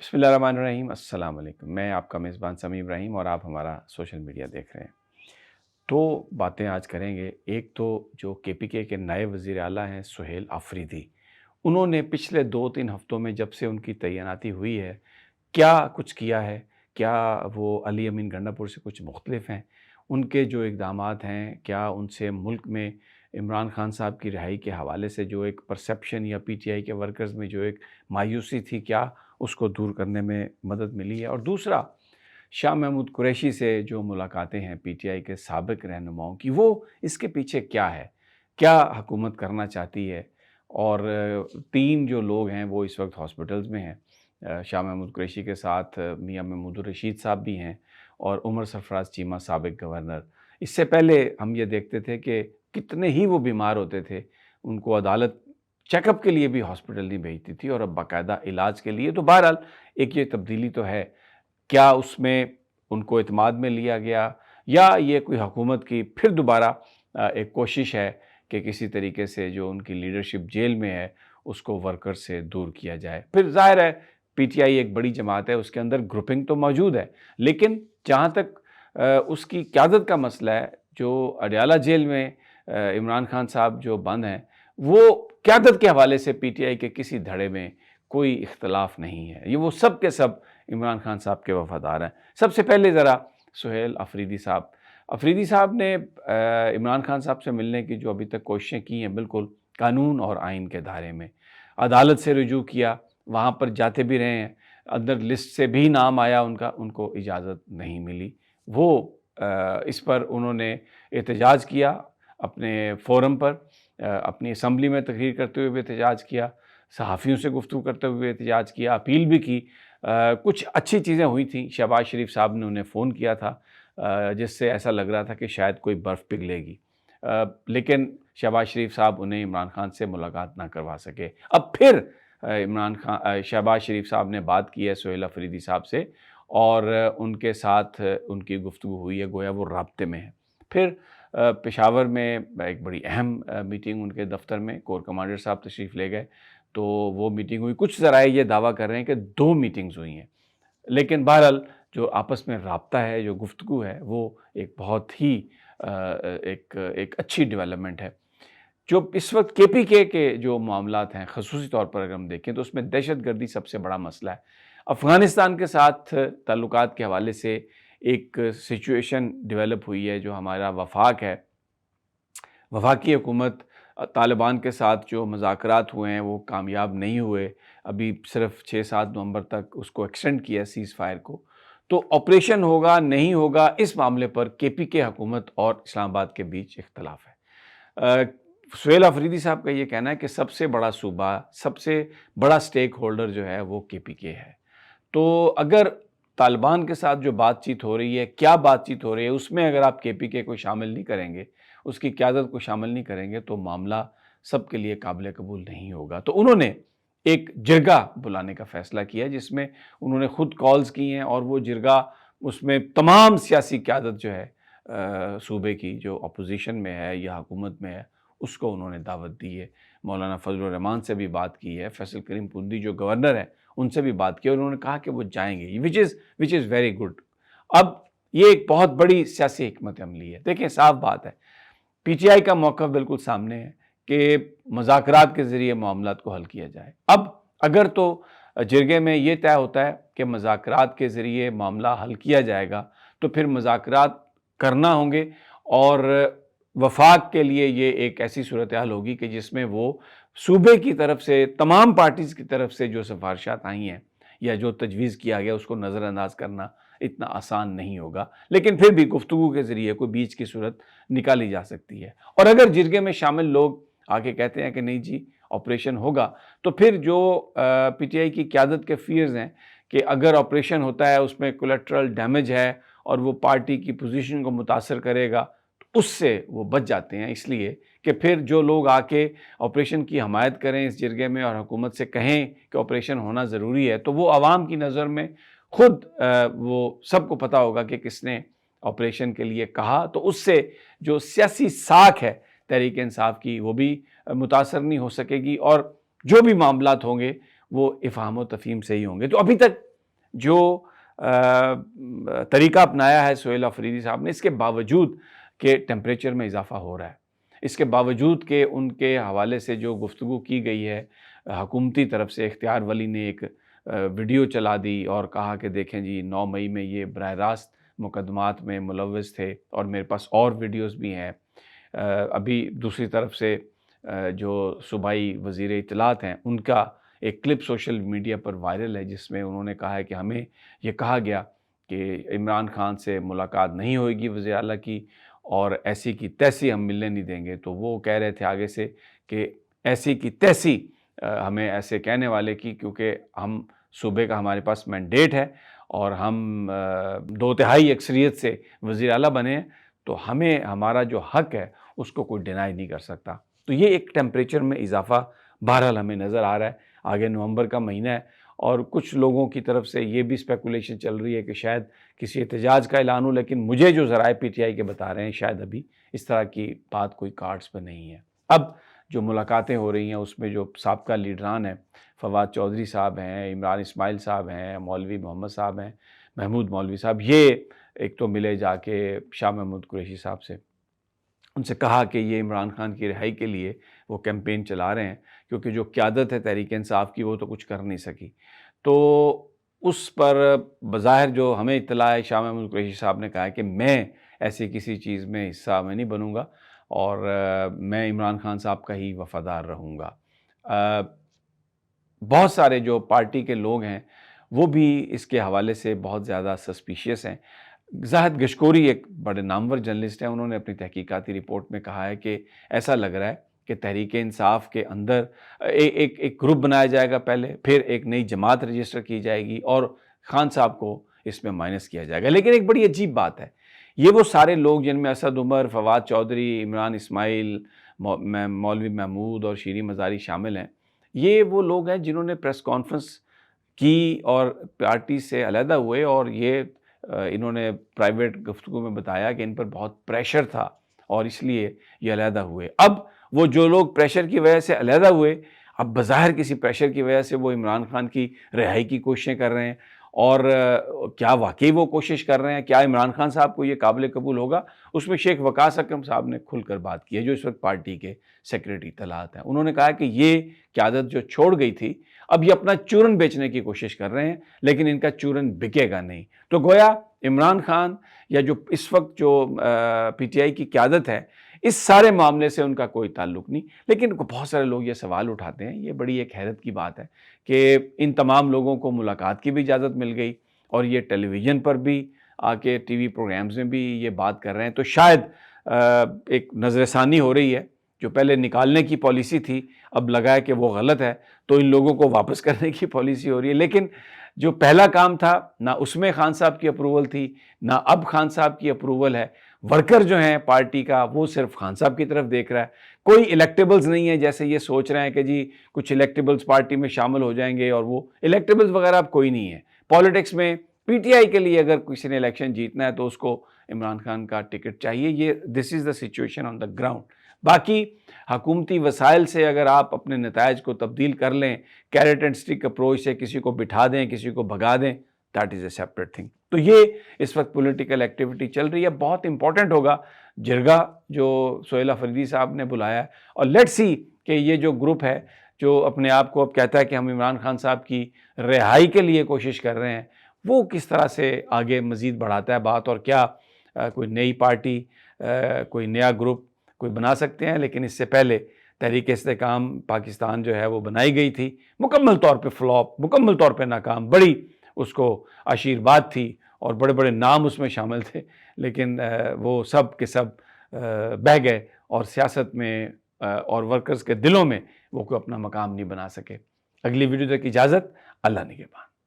बिस्मिल्लाहिर्रहमानिर्रहीम। अस्सलाम वालेकुम। मैं आपका मेज़बान समी इब्राहिम और आप हमारा सोशल मीडिया देख रहे हैं। तो बातें आज करेंगे। एक तो जो केपीके के नए वज़ीर आला हैं सुहेल आफरीदी, उन्होंने पिछले 2-3 हफ़्तों में जब से उनकी तैनाती हुई है, क्या कुछ किया है? क्या वो अली अमीन गंडापुर से कुछ मुख्तलिफ़ हैं? उनके जो इक़दामात हैं, क्या उनसे मुल्क में इमरान खान साहब की रिहाई के हवाले से जो एक परसेप्शन या पीटीआई के वर्कर्स में जो एक मायूसी थी, क्या उसको दूर करने में मदद मिली है? और दूसरा, शाह महमूद कुरैशी से जो मुलाकातें हैं पीटीआई के साबिक़ रहनुमाओं की, वो इसके पीछे क्या है? क्या हुकूमत करना चाहती है? और 3 जो लोग हैं वो इस वक्त हॉस्पिटल्स में हैं। शाह महमूद कुरैशी के साथ मियां महमूदुर रशीद साहब भी हैं और उमर सरफराज चीमा साबिक़ गवर्नर। इससे पहले हम ये देखते थे कि कितने ही वो बीमार होते थे, उनको अदालत चेकअप के लिए भी हॉस्पिटल नहीं भेजती थी और अब बाकायदा इलाज के लिए। तो बहरहाल एक ये तब्दीली तो है। क्या उसमें उनको एतमाद में लिया गया या ये कोई हुकूमत की फिर दोबारा एक कोशिश है कि किसी तरीके से जो उनकी लीडरशिप जेल में है उसको वर्कर से दूर किया जाए? फिर ज़ाहिर है पीटीआई एक बड़ी जमात है, उसके अंदर ग्रुपिंग तो मौजूद है, लेकिन जहाँ तक उसकी क़यादत का मसला है, जो अडयाला जेल में इमरान खान साहब जो बंद हैं, वो क़यादत के हवाले से पीटीआई के किसी धड़े में कोई इख्तलाफ नहीं है। ये वो सब के सब इमरान खान साहब के वफ़ादार हैं। सबसे पहले ज़रा सुहेल अफरीदी साहब ने इमरान खान साहब से मिलने की जो अभी तक कोशिशें की हैं, बिल्कुल कानून और आइन के दायरे में। अदालत से रुजू किया, वहाँ पर जाते भी रहे हैं, अंदर लिस्ट से भी नाम आया उनका, उनको इजाज़त नहीं मिली। वो इस पर उन्होंने एहतजाज किया अपने फ़ोरम पर, अपनी असम्बली में तकरीर करते हुए भी एहतजाज किया, सहाफ़ियों से गुफ्तगू करते हुए एहतजाज किया, अपील भी की। कुछ अच्छी चीज़ें हुई थी। शहबाज शरीफ साहब ने उन्हें फ़ोन किया था जिससे ऐसा लग रहा था कि शायद कोई बर्फ़ पिघलेगी, लेकिन शहबाज शरीफ साहब उन्हें इमरान खान से मुलाकात ना करवा सके। अब फिर शहबाज शरीफ साहब ने बात की है सुहेल अफरीदी साहब से और उनके साथ उनकी गुफ्तगू हुई है, गोया वो राब्ते में हैं। फिर पेशावर में एक बड़ी अहम मीटिंग उनके दफ़्तर में कोर कमांडर साहब तशरीफ़ ले गए, तो वो मीटिंग हुई। कुछ ज़राए ये दावा कर रहे हैं कि 2 मीटिंग्स हुई हैं, लेकिन बहरहाल जो आपस में राब्ता है, जो गुफ्तगू है, वो एक बहुत ही एक अच्छी डेवलपमेंट है। जो इस वक्त केपीके के जो मामलात हैं, ख़ुसूसी तौर पर अगर हम देखें तो उसमें दहशतगर्दी सबसे बड़ा मसला है। अफ़गानिस्तान के साथ ताल्लुकात के हवाले से एक सिचुएशन डेवलप हुई है। जो हमारा वफ़ाक है, वफ़ाकी हुकूमत तालिबान के साथ जो मुज़ाकरात हुए हैं वो कामयाब नहीं हुए। अभी सिर्फ़ 6-7 नवंबर तक उसको एक्सटेंड किया है सीज़ फायर को। तो ऑपरेशन होगा नहीं होगा, इस मामले पर केपीके हुकूमत और इस्लामाबाद के बीच इख्तलाफ है। सुहेल अफरीदी साहब का ये कहना है कि सबसे बड़ा सूबा, सबसे बड़ा स्टेक होल्डर जो है वो केपीके है। तो अगर तालिबान के साथ जो बातचीत हो रही है, क्या बातचीत हो रही है, उसमें अगर आप केपीके को शामिल नहीं करेंगे, उसकी क़यादत को शामिल नहीं करेंगे, तो मामला सबके लिए काबिल कबूल नहीं होगा। तो उन्होंने एक जिरगा बुलाने का फ़ैसला किया जिसमें उन्होंने ख़ुद कॉल्स की हैं और वो जिरगा, उसमें तमाम सियासी क़यादत जो है सूबे की, जो अपोज़िशन में है या हुकूमत में है, उसको उन्होंने दावत दी है। मौलाना फजलुर रहमान से भी बात की है, फैसल करीम पुंदी जो गवर्नर हैं उनसे भी बात की और उन्होंने कहा कि वो जाएँगे, विच इज़ वेरी गुड। अब ये एक बहुत बड़ी सियासी हिकमत अमली है। देखिए साफ़ बात है, पीटीआई का मौक़िफ़ बिल्कुल सामने है कि मुज़ाकरात के ज़रिए मामलात को हल किया जाए। अब अगर तो जिरगे में ये तय होता है कि मुज़ाकरात के ज़रिए मामला हल किया जाएगा, तो फिर मुज़ाकरात करना होंगे और वफ़ाक के लिए ये एक ऐसी सूरत हाल होगी कि जिसमें वो सूबे की तरफ से, तमाम पार्टीज़ की तरफ से जो सिफ़ारिशात आई हैं या जो तजवीज़ किया गया उसको नज़रअंदाज करना इतना आसान नहीं होगा, लेकिन फिर भी गुफ्तगू के ज़रिए कोई बीच की सूरत निकाली जा सकती है। और अगर जिरगे में शामिल लोग आके कहते हैं कि नहीं जी ऑपरेशन होगा, तो फिर जो पीटीआई की क़यादत के फ़ियर्स हैं कि अगर ऑपरेशन होता है उसमें कोलैटरल डैमेज है और वो पार्टी की पोजीशन को मुतासर करेगा, उससे वो बच जाते हैं, इसलिए कि फिर जो लोग आके ऑपरेशन की हमायत करें इस जिरगे में और हुकूमत से कहें कि ऑपरेशन होना ज़रूरी है, तो वो आवाम की नज़र में खुद वो सबको पता होगा कि किसने ऑपरेशन के लिए कहा, तो उससे जो सियासी साख है तहरीक इंसाफ की वो भी मुतासर नहीं हो सकेगी और जो भी मामलात होंगे वो इफ़हाम व तफ़हीम से ही होंगे। तो अभी तक جو طریقہ اپنایا ہے سہیل آفریدی صاحب نے، اس کے باوجود کہ ٹیمپریچر میں اضافہ ہو رہا ہے، اس کے باوجود کہ ان کے حوالے سے جو گفتگو کی گئی ہے حکومتی طرف سے، اختیار ولی نے ایک ویڈیو چلا دی اور کہا کہ دیکھیں جی 9 مئی میں یہ براہ راست مقدمات میں ملوث تھے، اور میرے پاس اور ویڈیوز بھی ہیں۔ ابھی دوسری طرف سے جو صوبائی وزیر اطلاعات ہیں ان کا ایک کلپ سوشل میڈیا پر وائرل ہے، جس میں انہوں نے کہا ہے کہ ہمیں یہ کہا گیا کہ عمران خان سے ملاقات نہیں ہوئے گی وزیر اعلیٰ کی، اور ایسی کی تیسی ہم ملنے نہیں دیں گے۔ تو وہ کہہ رہے تھے آگے سے کہ ایسی کی تیسی ہمیں ایسے کہنے والے کی، کیونکہ ہم صوبے کا ہمارے پاس مینڈیٹ ہے اور ہم 2/3 اکثریت سے وزیر اعلیٰ بنے ہیں، تو ہمیں ہمارا جو حق ہے اس کو کوئی ڈینائی نہیں کر سکتا۔ تو یہ ایک ٹیمپریچر میں اضافہ بہرحال ہمیں نظر آ رہا ہے۔ آگے نومبر کا مہینہ ہے، اور کچھ لوگوں کی طرف سے یہ بھی اسپیکولیشن چل رہی ہے کہ شاید کسی احتجاج کا اعلان ہو، لیکن مجھے جو ذرائع پی ٹی آئی کے بتا رہے ہیں شاید ابھی اس طرح کی بات کوئی کارڈز پہ نہیں ہے۔ اب جو ملاقاتیں ہو رہی ہیں اس میں جو سابقہ لیڈران ہیں، فواد چودھری صاحب ہیں، عمران اسماعیل صاحب ہیں، مولوی محمد صاحب ہیں، محمود مولوی صاحب، یہ ایک تو ملے جا کے شاہ محمود قریشی صاحب سے، ان سے کہا کہ یہ عمران خان کی رہائی کے لیے وہ کیمپین چلا رہے ہیں، کیونکہ جو قیادت ہے تحریک انصاف کی وہ تو کچھ کر نہیں سکی۔ تو اس پر بظاہر جو ہمیں اطلاع ہے، شاہ محمود قریشی صاحب نے کہا ہے کہ میں ایسی کسی چیز میں حصہ میں نہیں بنوں گا، اور میں عمران خان صاحب کا ہی وفادار رہوں گا۔ بہت سارے جو پارٹی کے لوگ ہیں وہ بھی اس کے حوالے سے بہت زیادہ سسپیشیس ہیں۔ زاہد گشکوری ایک بڑے نامور جرنلسٹ ہیں، انہوں نے اپنی تحقیقاتی رپورٹ میں کہا ہے کہ ایسا لگ رہا ہے کہ تحریک انصاف کے اندر ایک گروپ بنایا جائے گا پہلے، پھر ایک نئی جماعت رجسٹر کی جائے گی، اور خان صاحب کو اس میں مائنس کیا جائے گا۔ لیکن ایک بڑی عجیب بات ہے، یہ وہ سارے لوگ جن میں اسد عمر، فواد چودھری، عمران اسماعیل، مولوی محمود اور شیریں مزاری شامل ہیں، یہ وہ لوگ ہیں جنہوں نے پریس کانفرنس کی اور پارٹی سے علیحدہ ہوئے، اور یہ انہوں نے پرائیویٹ گفتگو میں بتایا کہ ان پر بہت پریشر تھا اور اس لیے یہ علیحدہ ہوئے۔ اب وہ جو لوگ پریشر کی وجہ سے علیحدہ ہوئے، اب بظاہر کسی پریشر کی وجہ سے وہ عمران خان کی رہائی کی کوششیں کر رہے ہیں، اور کیا واقعی وہ کوشش کر رہے ہیں؟ کیا عمران خان صاحب کو یہ قابل قبول ہوگا؟ اس میں شیخ وقاص اکرم صاحب نے کھل کر بات کی ہے، جو اس وقت پارٹی کے سیکریٹری اطلاعات ہیں۔ انہوں نے کہا کہ یہ قیادت جو چھوڑ گئی تھی، اب یہ اپنا چورن بیچنے کی کوشش کر رہے ہیں، لیکن ان کا چورن بکے گا نہیں۔ تو گویا عمران خان یا جو اس وقت جو پی ٹی آئی کی قیادت ہے، اس سارے معاملے سے ان کا کوئی تعلق نہیں۔ لیکن بہت سارے لوگ یہ سوال اٹھاتے ہیں، یہ بڑی ایک حیرت کی بات ہے کہ ان تمام لوگوں کو ملاقات کی بھی اجازت مل گئی، اور یہ ٹیلی ویژن پر بھی آ کے ٹی وی پروگرامز میں بھی یہ بات کر رہے ہیں۔ تو شاید ایک نظر ثانی ہو رہی ہے، جو پہلے نکالنے کی پالیسی تھی اب لگا ہے کہ وہ غلط ہے، تو ان لوگوں کو واپس کرنے کی پالیسی ہو رہی ہے۔ لیکن جو پہلا کام تھا، نہ اس میں خان صاحب کی اپروول تھی، نہ اب خان صاحب کی اپروول ہے۔ ورکر جو ہیں پارٹی کا، وہ صرف خان صاحب کی طرف دیکھ رہا ہے۔ کوئی الیکٹیبلز نہیں ہے، جیسے یہ سوچ رہے ہیں کہ جی کچھ الیکٹیبلز پارٹی میں شامل ہو جائیں گے، اور وہ الیکٹیبلز وغیرہ اب کوئی نہیں ہے۔ پالیٹکس میں پی ٹی آئی کے لیے اگر کسی نے الیکشن جیتنا ہے تو اس کو عمران خان کا ٹکٹ چاہیے۔ یہ دس از the situation on the ground. باقی حکومتی وسائل سے اگر آپ اپنے نتائج کو تبدیل کر لیں، کیرٹ اینڈ اسٹک اپروچ سے کسی کو بٹھا دیں، کسی کو بھگا دیں، that is a separate thing. تو یہ اس وقت پولیٹیکل ایکٹیویٹی چل رہی ہے۔ بہت امپورٹنٹ ہوگا جرگہ جو سہیل آفریدی صاحب نے بلایا ہے، اور لیٹ سی کہ یہ جو گروپ ہے جو اپنے آپ کو اب کہتا ہے کہ ہم عمران خان صاحب کی رہائی کے لیے کوشش کر رہے ہیں، وہ کس طرح سے آگے مزید بڑھاتا ہے بات، اور کیا کوئی نئی پارٹی، کوئی نیا گروپ کوئی بنا سکتے ہیں۔ لیکن اس سے پہلے تحریک استحکام پاکستان جو ہے وہ بنائی گئی تھی، مکمل طور پہ فلاپ، مکمل طور پہ ناکام، بڑی اس کو عشیر بات تھی اور بڑے بڑے نام اس میں شامل تھے، لیکن وہ سب کے سب بہہ گئے، اور سیاست میں اور ورکرز کے دلوں میں وہ کوئی اپنا مقام نہیں بنا سکے۔ اگلی ویڈیو تک اجازت، اللہ نگہبان۔